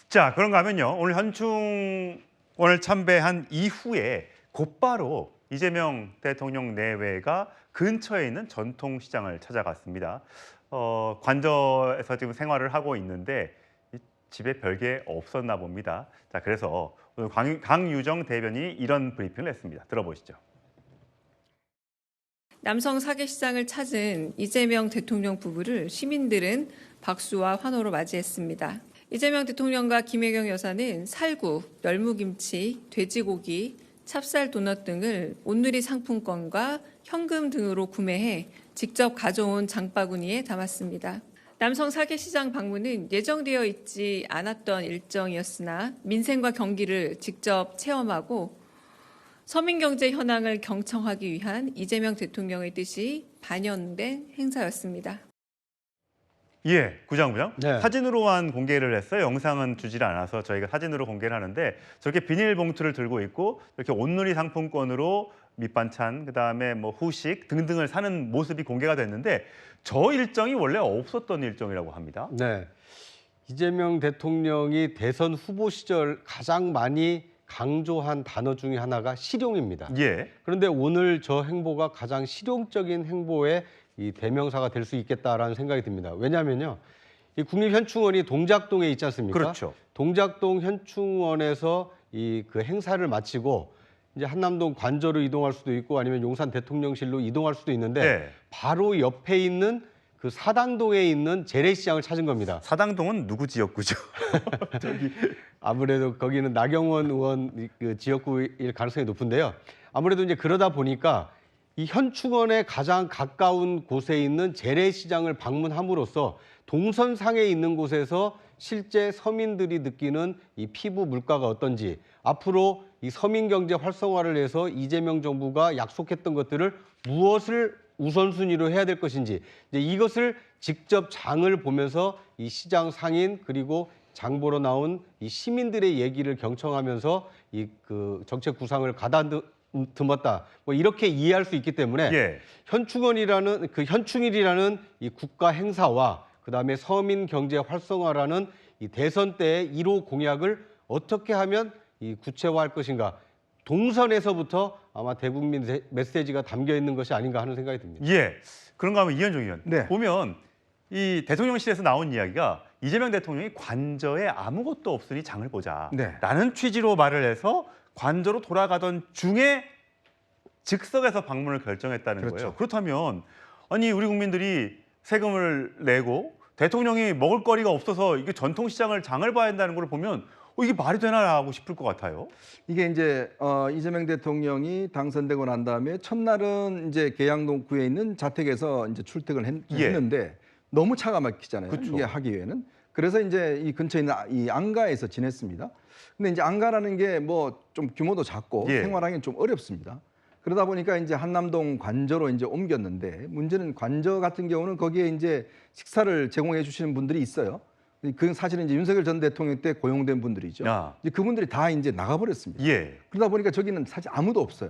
자, 그런가 하면요. 오늘 현충원을 참배한 이후에 곧바로 이재명 대통령 내외가 근처에 있는 전통시장을 찾아갔습니다. 관저에서 지금 생활을 하고 있는데 집에 별게 없었나 봅니다. 자, 그래서 오늘 강유정 대변인이 이런 브리핑을 했습니다. 들어보시죠. 남성 사계시장을 찾은 이재명 대통령 부부를 시민들은 박수와 환호로 맞이했습니다. 이재명 대통령과 김혜경 여사는 살구, 열무김치, 돼지고기, 찹쌀 도넛 등을 온누리 상품권과 현금 등으로 구매해 직접 가져온 장바구니에 담았습니다. 남성 사계시장 방문은 예정되어 있지 않았던 일정이었으나 민생과 경기를 직접 체험하고 서민경제 현황을 경청하기 위한 이재명 대통령의 뜻이 반영된 행사였습니다. 예, 구장부장. 네. 사진으로만 공개를 했어요. 영상은 주질 않아서 저희가 사진으로 공개를 하는데 저렇게 비닐봉투를 들고 있고 이렇게 온누리 상품권으로 밑반찬, 그다음에 뭐 후식 등등을 사는 모습이 공개가 됐는데 저 일정이 원래 없었던 일정이라고 합니다. 네. 이재명 대통령이 대선 후보 시절 가장 많이 강조한 단어 중에 하나가 실용입니다. 예. 그런데 오늘 저 행보가 가장 실용적인 행보의 이 대명사가 될 수 있겠다라는 생각이 듭니다. 왜냐하면요, 이 국립현충원이 동작동에 있지 않습니까? 그렇죠. 동작동 현충원에서 이 그 행사를 마치고 이제 한남동 관저로 이동할 수도 있고 아니면 용산 대통령실로 이동할 수도 있는데 네. 바로 옆에 있는 그 사당동에 있는 재래시장을 찾은 겁니다. 사당동은 누구 지역구죠? 아무래도 거기는 나경원 의원 그 지역구일 가능성이 높은데요. 아무래도 이제 그러다 보니까 이 현충원에 가장 가까운 곳에 있는 재래시장을 방문함으로써 동선상에 있는 곳에서 실제 서민들이 느끼는 이 피부 물가가 어떤지, 앞으로 이 서민 경제 활성화를 위해서 이재명 정부가 약속했던 것들을 무엇을 우선순위로 해야 될 것인지, 이제 이것을 직접 장을 보면서 이 시장 상인 그리고 장 보러 나온 이 시민들의 얘기를 경청하면서 이 그 정책 구상을 가다듬었다. 뭐 이렇게 이해할 수 있기 때문에 예. 현충원이라는 그 현충일이라는 이 국가 행사와 그다음에 서민 경제 활성화라는 이 대선 때의 1호 공약을 어떻게 하면 이 구체화할 것인가, 동선에서부터 아마 대국민 메시지가 담겨 있는 것이 아닌가 하는 생각이 듭니다. 예. 그런가 하면 이현종 의원. 네. 보면 이 대통령실에서 나온 이야기가 이재명 대통령이 관저에 아무것도 없으니 장을 보자. 네. 라는 취지로 말을 해서 관저로 돌아가던 중에 즉석에서 방문을 결정했다는 그렇죠. 거예요. 그렇다면 아니 우리 국민들이 세금을 내고 대통령이 먹을 거리가 없어서 이게 전통시장을 장을 봐야 한다는 걸 보면 이게 말이 되나 하고 싶을 것 같아요. 이게 이제 이재명 대통령이 당선되고 난 다음에 첫날은 이제 계양동구에 있는 자택에서 이제 출퇴근을 예. 했는데 너무 차가 막히잖아요. 그쵸. 이게 하기 위해는. 그래서 이제 이 근처에 있는 이 안가에서 지냈습니다. 근데 이제 안가라는 게 뭐 좀 규모도 작고 예. 생활하기는 좀 어렵습니다. 그러다 보니까 이제 한남동 관저로 이제 옮겼는데 문제는 관저 같은 경우는 거기에 이제 식사를 제공해 주시는 분들이 있어요. 그건 사실은 이제 윤석열 전 대통령 때 고용된 분들이죠. 야. 이제 그분들이 다 이제 나가버렸습니다. 예. 그러다 보니까 저기는 사실 아무도 없어요.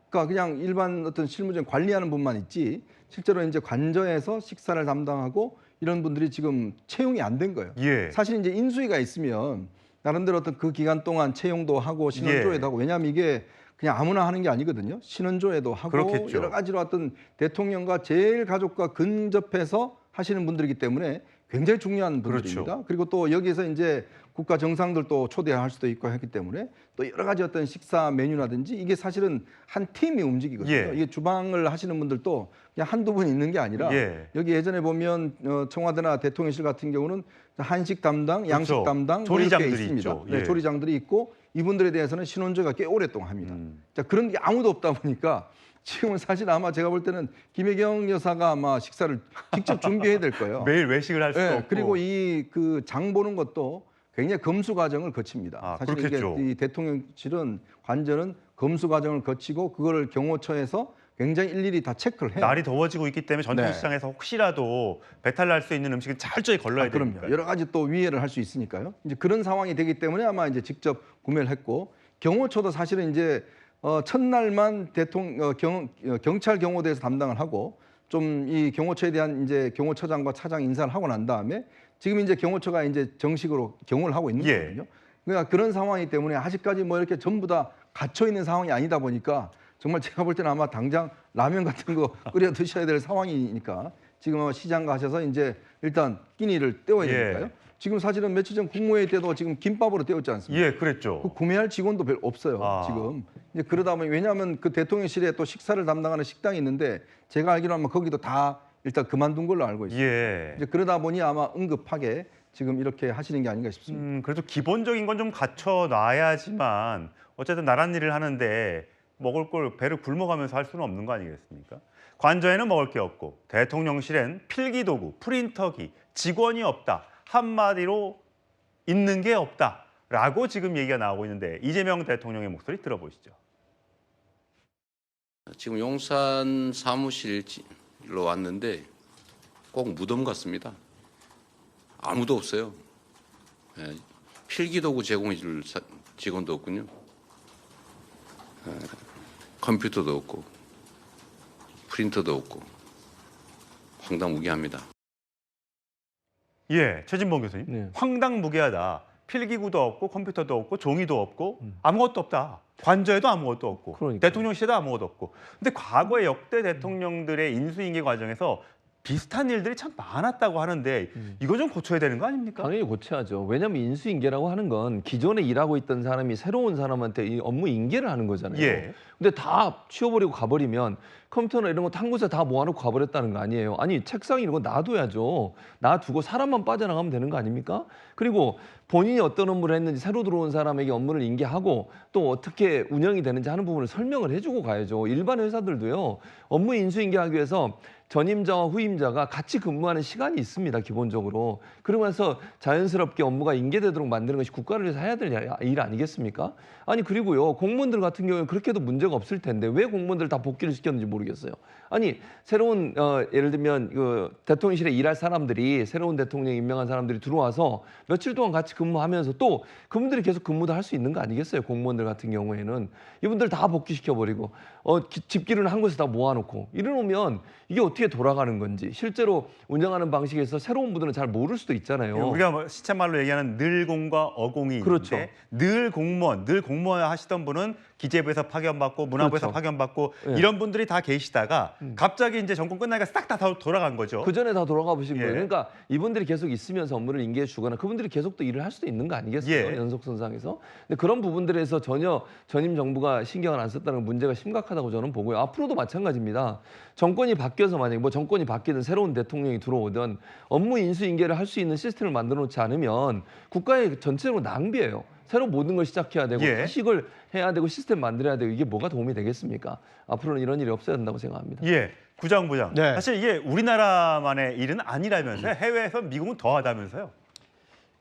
그러니까 그냥 일반 어떤 실무진 관리하는 분만 있지 실제로 이제 관저에서 식사를 담당하고 이런 분들이 지금 채용이 안 된 거예요. 예. 사실 이제 인수위가 있으면 나름대로 어떤 그 기간 동안 채용도 하고 신원조회도 예. 하고, 왜냐하면 이게 그냥 아무나 하는 게 아니거든요. 신원조회도 하고 그렇겠죠. 여러 가지로 어떤 대통령과 제일 가족과 근접해서 하시는 분들이기 때문에 굉장히 중요한 분들입니다. 그렇죠. 그리고 또 여기에서 이제 국가 정상들도 초대할 수도 있고 했기 때문에 또 여러 가지 어떤 식사 메뉴라든지 이게 사실은 한 팀이 움직이거든요. 예. 이게 주방을 하시는 분들도 그냥 한두 분 있는 게 아니라 예. 여기 예전에 보면 청와대나 대통령실 같은 경우는 한식 담당, 양식 그렇죠. 담당 뭐 조리장들이 이렇게 있습니다. 있죠. 네, 예. 조리장들이 있고 이분들에 대해서는 신원조회가 꽤 오랫동안 합니다. 자, 그런 게 아무도 없다 보니까 지금은 사실 아마 제가 볼 때는 김혜경 여사가 아마 식사를 직접 준비해야 될 거예요. 매일 외식을 할 수도 네, 없고. 그리고 이 그 장 보는 것도 굉장히 검수 과정을 거칩니다. 아, 사실 그렇겠죠. 이게 이 대통령실은 관저는 검수 과정을 거치고 그거를 경호처에서 굉장히 일일이 다 체크를 해요. 날이 더워지고 있기 때문에 전통시장에서 혹시라도 배탈 날 수 있는 음식은 철저히 걸러야 그럼요. 되니까. 여러 가지 또 위해를 할 수 있으니까요. 이제 그런 상황이 되기 때문에 아마 이제 직접 구매를 했고, 경호처도 사실은 이제 첫날만 경찰 경호대에서 담당을 하고 좀 이 경호처에 대한 이제 경호처장과 차장 인사를 하고 난 다음에 지금 이제 경호처가 이제 정식으로 경호를 하고 있는 예. 거거든요. 그러니까 그런 상황이기 때문에 아직까지 뭐 이렇게 전부 다 갇혀 있는 상황이 아니다 보니까 정말 제가 볼 때는 아마 당장 라면 같은 거 끓여 드셔야 될 상황이니까 지금 아마 시장 가셔서 이제 일단 끼니를 때워야 예. 되니까요. 지금 사실은 며칠 전 국무회의 때도 지금 김밥으로 때웠지 않습니까? 예, 그랬죠. 그 구매할 직원도 별로 없어요. 아. 지금 이제 그러다 보니 왜냐하면 그 대통령실에 또 식사를 담당하는 식당이 있는데 제가 알기로는 아마 거기도 다 일단 그만둔 걸로 알고 있어요. 예. 이제 그러다 보니 아마 응급하게 지금 이렇게 하시는 게 아닌가 싶습니다. 그래도 기본적인 건 좀 갖춰놔야지만 어쨌든 나란 일을 하는데 먹을 걸 배를 굶어가면서 할 수는 없는 거 아니겠습니까? 관저에는 먹을 게 없고 대통령실엔 필기도구, 프린터기, 직원이 없다. 한마디로 있는 게 없다라고 지금 얘기가 나오고 있는데 이재명 대통령의 목소리 들어보시죠. 지금 용산 사무실로 왔는데 꼭 무덤 같습니다. 아무도 없어요. 예, 필기도구 제공해 줄 직원도 없군요. 예, 컴퓨터도 없고 프린터도 없고 황당무계합니다. 예, 최진봉 교수님. 네. 황당무계하다. 필기구도 없고 컴퓨터도 없고 종이도 없고 아무것도 없다. 관저에도 아무것도 없고 그러니까요. 대통령실에도 아무것도 없고. 근데 과거의 역대 대통령들의 인수인계 과정에서 비슷한 일들이 참 많았다고 하는데 이거 좀 고쳐야 되는 거 아닙니까? 당연히 고쳐야죠. 왜냐하면 인수인계라고 하는 건 기존에 일하고 있던 사람이 새로운 사람한테 이 업무 인계를 하는 거잖아요. 예. 근데 다 치워버리고 가버리면 컴퓨터나 이런 거 한 곳에 다 모아놓고 가버렸다는 거 아니에요. 아니 책상 이런 거 놔둬야죠. 놔두고 사람만 빠져나가면 되는 거 아닙니까? 그리고 본인이 어떤 업무를 했는지 새로 들어온 사람에게 업무를 인계하고 또 어떻게 운영이 되는지 하는 부분을 설명을 해주고 가야죠. 일반 회사들도요. 업무 인수인계하기 위해서 전임자와 후임자가 같이 근무하는 시간이 있습니다. 기본적으로. 그러면서 자연스럽게 업무가 인계되도록 만드는 것이 국가를 위해서 해야 될 일 아니겠습니까? 아니 그리고요. 공무원들 같은 경우는 그렇게도 문제가 없을 텐데 왜 공무원들 다 복귀를 시켰는지 모르겠어요. 아니 새로운 예를 들면 그 대통령실에 일할 사람들이 새로운 대통령 임명한 사람들이 들어와서 며칠 동안 같이 근무하면서 또 그분들이 계속 근무도 할 수 있는 거 아니겠어요? 공무원들 같은 경우에는 이분들 다 복귀시켜버리고 집기류는 한 곳에 다 모아놓고 이러면 이게 어떻게 돌아가는 건지 실제로 운영하는 방식에서 새로운 분들은 잘 모를 수도 있잖아요. 우리가 뭐 시쳇말로 얘기하는 늘공과 어공이 그렇죠. 있는데 늘 공무원 하시던 분은 기재부에서 파견받고 문화부에서 그렇죠. 파견받고 예. 이런 분들이 다 계시다가 갑자기 이제 정권 끝나니까 싹 다 돌아간 거죠. 그 전에 다 돌아가 보신 예. 거예요. 그러니까 이분들이 계속 있으면서 업무를 인계해 주거나 그분들이 계속 또 일을 할 수도 있는 거 아니겠어요? 예. 연속선상에서. 근데 그런 부분들에서 전혀 전임 정부가 신경을 안 썼다는 건 문제가 심각하다고 저는 보고요. 앞으로도 마찬가지입니다. 정권이 바뀌어서 만약에 뭐 정권이 바뀌든 새로운 대통령이 들어오든 업무 인수인계를 할 수 있는 시스템을 만들어 놓지 않으면 국가의 전체적으로 낭비예요. 새로 모든 걸 시작해야 되고 예. 다시 이걸 해야 되고 시스템 만들어야 되고 이게 뭐가 도움이 되겠습니까? 앞으로는 이런 일이 없어야 된다고 생각합니다. 예, 구장부장. 네. 사실 이게 우리나라만의 일은 아니라면서요. 해외에서 미국은 더하다면서요.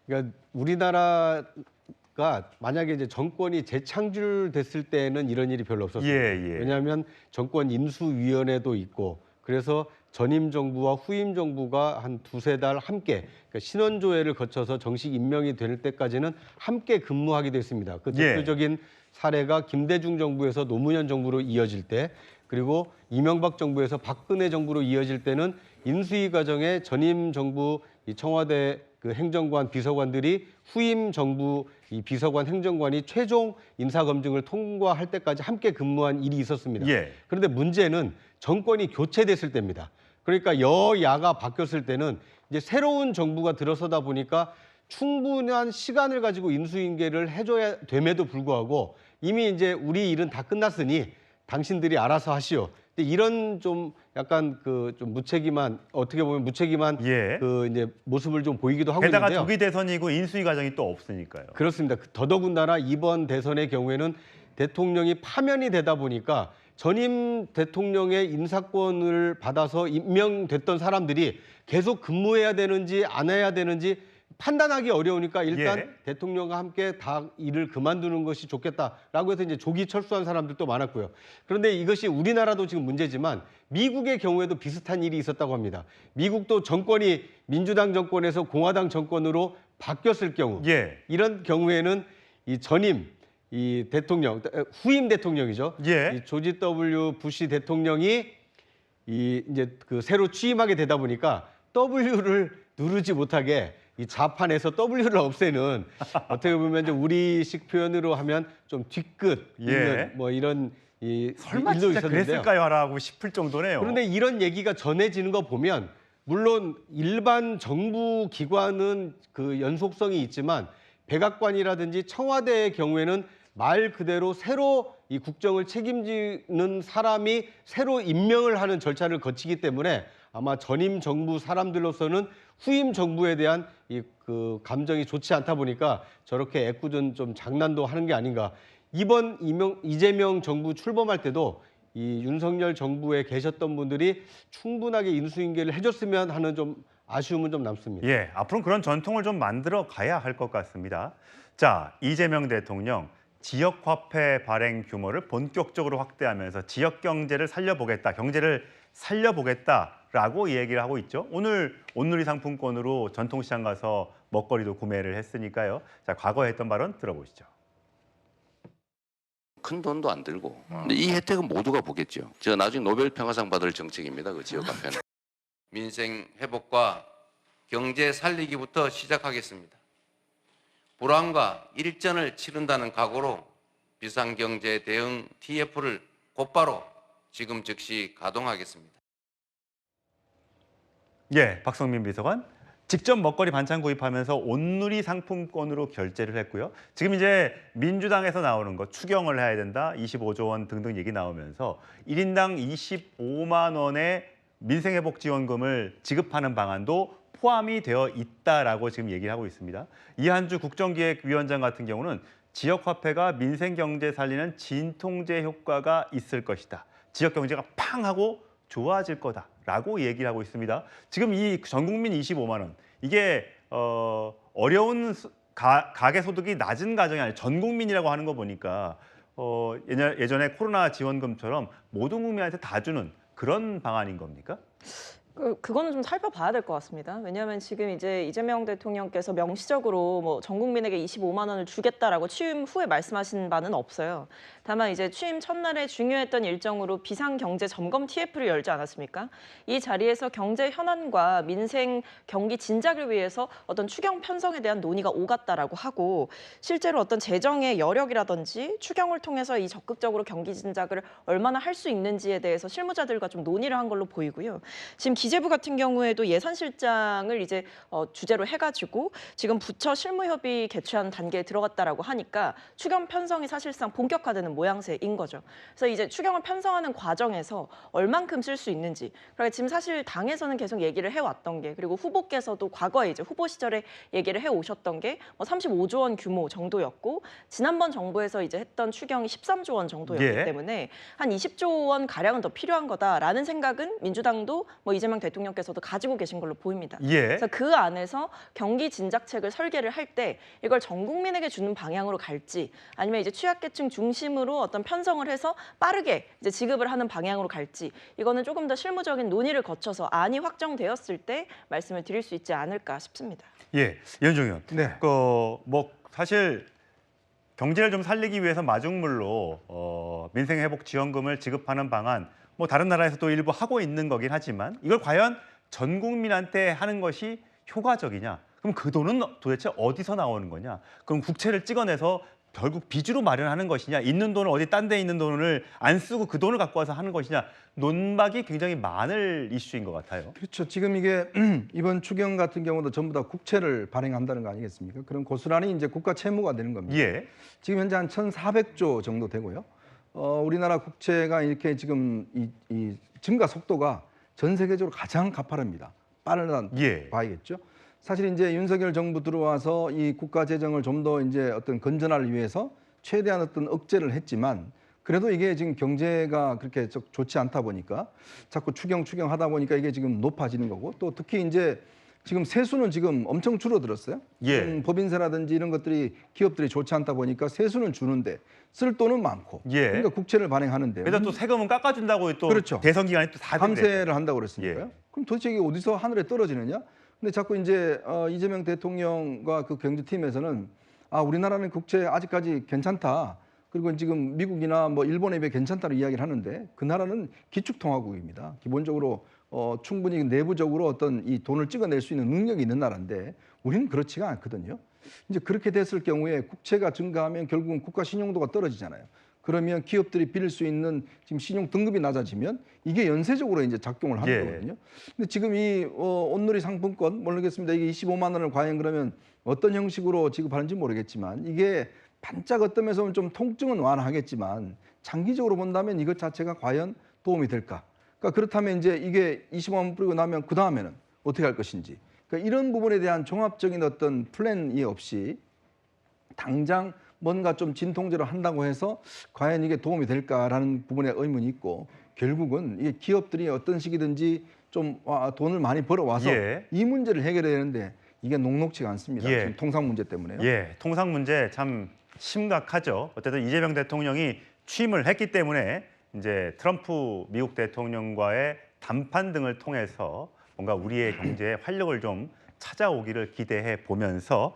그러니까 우리나라가 만약에 이제 정권이 재창출됐을 때는 이런 일이 별로 없었어요. 예. 왜냐하면 정권 인수위원회도 있고 그래서 전임 정부와 후임 정부가 한 두세 달 함께 그러니까 신원조회를 거쳐서 정식 임명이 될 때까지는 함께 근무하기도 했습니다. 그 예. 대표적인 사례가 김대중 정부에서 노무현 정부로 이어질 때 그리고 이명박 정부에서 박근혜 정부로 이어질 때는 인수위 과정에 전임 정부 이 청와대 그 행정관 비서관들이 후임 정부 이 비서관 행정관이 최종 인사 검증을 통과할 때까지 함께 근무한 일이 있었습니다. 예. 그런데 문제는 정권이 교체됐을 때입니다. 그러니까 여야가 바뀌었을 때는 이제 새로운 정부가 들어서다 보니까 충분한 시간을 가지고 인수인계를 해줘야 됨에도 불구하고 이미 이제 우리 일은 다 끝났으니 당신들이 알아서 하시오. 근데 이런 좀 약간 그 좀 무책임한 어떻게 보면 무책임한 예. 그 이제 모습을 좀 보이기도 하고 게다가 있는데요. 조기 대선이고 인수위 과정이 또 없으니까요. 그렇습니다. 더더군다나 이번 대선의 경우에는 대통령이 파면이 되다 보니까 전임 대통령의 인사권을 받아서 임명됐던 사람들이 계속 근무해야 되는지 안 해야 되는지 판단하기 어려우니까 일단 예. 대통령과 함께 다 일을 그만두는 것이 좋겠다라고 해서 이제 조기 철수한 사람들도 많았고요. 그런데 이것이 우리나라도 지금 문제지만 미국의 경우에도 비슷한 일이 있었다고 합니다. 미국도 정권이 민주당 정권에서 공화당 정권으로 바뀌었을 경우 예. 이런 경우에는 이 전임 이 대통령 후임 대통령이죠. 예. 이 조지 W 부시 대통령이 이 이제 그 새로 취임하게 되다 보니까 W를 누르지 못하게 이 좌판에서 W를 없애는 어떻게 보면 이제 우리식 표현으로 하면 좀 뒤끝 예. 있는 뭐 이런 이 설마 일도 진짜 있었는데요. 그랬을까요라고 싶을 정도네요. 그런데 이런 얘기가 전해지는 거 보면 물론 일반 정부 기관은 그 연속성이 있지만 백악관이라든지 청와대의 경우에는 말 그대로 새로 이 국정을 책임지는 사람이 새로 임명을 하는 절차를 거치기 때문에 아마 전임 정부 사람들로서는 후임 정부에 대한 이 그 감정이 좋지 않다 보니까 저렇게 애꿎은 좀 장난도 하는 게 아닌가. 이번 이재명 정부 출범할 때도 이 윤석열 정부에 계셨던 분들이 충분하게 인수인계를 해줬으면 하는 좀 아쉬움은 좀 남습니다. 예, 앞으로 그런 전통을 좀 만들어 가야 할 것 같습니다. 자, 이재명 대통령 지역화폐 발행 규모를 본격적으로 확대하면서 지역 경제를 살려보겠다, 경제를 살려보겠다라고 얘기를 하고 있죠. 오늘 온누리 상품권으로 전통시장 가서 먹거리도 구매를 했으니까요. 자, 과거에 했던 발언 들어보시죠. 큰 돈도 안 들고. 근데 이 혜택은 모두가 보겠죠. 저 나중에 노벨 평화상 받을 정책입니다. 그 지역 화폐는. 민생 회복과 경제 살리기부터 시작하겠습니다. 불황과 일전을 치른다는 각오로 비상경제 대응 TF를 곧바로 지금 즉시 가동하겠습니다. 예, 박성민 비서관. 직접 먹거리 반찬 구입하면서 온누리 상품권으로 결제를 했고요. 지금 이제 민주당에서 나오는 거 추경을 해야 된다, 25조 원 등등 얘기 나오면서 1인당 25만 원의 민생회복지원금을 지급하는 방안도 포함이 되어 있다라고 지금 얘기를 하고 있습니다. 이한주 국정기획위원장 같은 경우는 지역화폐가 민생경제 살리는 진통제 효과가 있을 것이다. 지역 경제가 팡 하고 좋아질 거다라고 얘기를 하고 있습니다. 지금 이 전국민 25만 원 이게 어려운 가계 소득이 낮은 가정이 아니라 전 국민이라고 하는 거 보니까 예전에 코로나 지원금처럼 모든 국민한테 다 주는 그런 방안인 겁니까? 그거는 좀 살펴봐야 될 것 같습니다. 왜냐하면 지금 이제 이재명 대통령께서 명시적으로 뭐 전 국민에게 25만 원을 주겠다라고 취임 후에 말씀하신 바는 없어요. 다만 이제 취임 첫날에 중요했던 일정으로 비상경제 점검 TF를 열지 않았습니까? 이 자리에서 경제 현안과 민생 경기 진작을 위해서 어떤 추경 편성에 대한 논의가 오갔다라고 하고 실제로 어떤 재정의 여력이라든지 추경을 통해서 이 적극적으로 경기 진작을 얼마나 할 수 있는지에 대해서 실무자들과 좀 논의를 한 걸로 보이고요. 지금 기재부 같은 경우에도 예산실장을 이제 주제로 해가지고 지금 부처 실무협의 개최하는 단계에 들어갔다라고 하니까 추경 편성이 사실상 본격화되는 모양새인 거죠. 그래서 이제 추경을 편성하는 과정에서 얼만큼 쓸 수 있는지, 그러니까 지금 사실 당에서는 계속 얘기를 해왔던 게, 그리고 후보께서도 과거에 이제 후보 시절에 얘기를 해오셨던 게 35조 원 규모 정도였고, 지난번 정부에서 이제 했던 추경이 13조 원 정도였기 예. 때문에 한 20조 원 가량은 더 필요한 거다라는 생각은 민주당도 이재명 대통령께서도 가지고 계신 걸로 보입니다. 예. 그래서 그 안에서 경기 진작책을 설계를 할 때 이걸 전 국민에게 주는 방향으로 갈지, 아니면 이제 취약계층 중심으로 어떤 편성을 해서 빠르게 이제 지급을 하는 방향으로 갈지, 이거는 조금 더 실무적인 논의를 거쳐서 안이 확정되었을 때 말씀을 드릴 수 있지 않을까 싶습니다. 예, 연종 의원. 네. 뭐 사실 경제를 좀 살리기 위해서 마중물로 민생회복지원금을 지급하는 방안, 뭐 다른 나라에서도 일부 하고 있는 거긴 하지만 이걸 과연 전 국민한테 하는 것이 효과적이냐? 그럼 그 돈은 도대체 어디서 나오는 거냐? 그럼 국채를 찍어내서 결국 빚으로 마련하는 것이냐? 있는 돈을 어디 딴 데 있는 돈을 안 쓰고 그 돈을 갖고 와서 하는 것이냐? 논박이 굉장히 많을 이슈인 것 같아요. 그렇죠. 지금 이게 이번 추경 같은 경우도 전부 다 국채를 발행한다는 거 아니겠습니까? 그럼 고스란히 이제 국가 채무가 되는 겁니다. 예. 지금 현재 한 1,400조 정도 되고요. 우리나라 국채가 이렇게 지금 이 증가 속도가 전 세계적으로 가장 가파릅니다. 빠르다 예. 봐야겠죠. 사실 이제 윤석열 정부 들어와서 이 국가 재정을 좀 더 이제 어떤 건전화를 위해서 최대한 어떤 억제를 했지만, 그래도 이게 지금 경제가 그렇게 좋지 않다 보니까 자꾸 추경하다 보니까 이게 지금 높아지는 거고, 또 특히 이제 지금 세수는 지금 엄청 줄어들었어요. 예. 법인세라든지 이런 것들이 기업들이 좋지 않다 보니까 세수는 주는데 쓸 돈은 많고, 예. 그러니까 국채를 발행하는데 그래서 또 세금은 깎아준다고 또 그렇죠. 대선 기간에 또 다 감세를 한다고 그랬으니까요. 예. 그럼 도대체 이게 어디서 하늘에 떨어지느냐? 근데 자꾸 이제 이재명 대통령과 그 경제팀에서는 우리나라는 국채 아직까지 괜찮다. 그리고 지금 미국이나 뭐 일본에 비해 괜찮다고 이야기를 하는데 그 나라는 기축통화국입니다. 기본적으로 충분히 내부적으로 어떤 이 돈을 찍어낼 수 있는 능력이 있는 나라인데 우리는 그렇지가 않거든요. 이제 그렇게 됐을 경우에 국채가 증가하면 결국은 국가 신용도가 떨어지잖아요. 그러면 기업들이 빌릴 수 있는 지금 신용 등급이 낮아지면 이게 연쇄적으로 이제 작용을 하는 예. 거거든요. 근데 지금 이 온누리 상품권 모르겠습니다. 이게 25만 원을 과연 그러면 어떤 형식으로 지급하는지 모르겠지만 이게 반짝 어떤 면에서 보면 좀 통증은 완화하겠지만 장기적으로 본다면 이것 자체가 과연 도움이 될까? 그러니까 그렇다면 이제 이게 25만 원 뿌리고 나면 그 다음에는 어떻게 할 것인지. 그러니까 이런 부분에 대한 종합적인 어떤 플랜이 없이 당장 뭔가 좀 진통제로 한다고 해서 과연 이게 도움이 될까라는 부분에 의문이 있고 결국은 이게 기업들이 어떤 식이든지 좀 돈을 많이 벌어와서 예. 이 문제를 해결해야 되는데 이게 녹록치가 않습니다. 예. 지금 통상 문제 때문에요. 예, 통상 문제 참 심각하죠. 어쨌든 이재명 대통령이 취임을 했기 때문에 이제 트럼프 미국 대통령과의 담판 등을 통해서 뭔가 우리의 경제에 활력을 좀 찾아오기를 기대해 보면서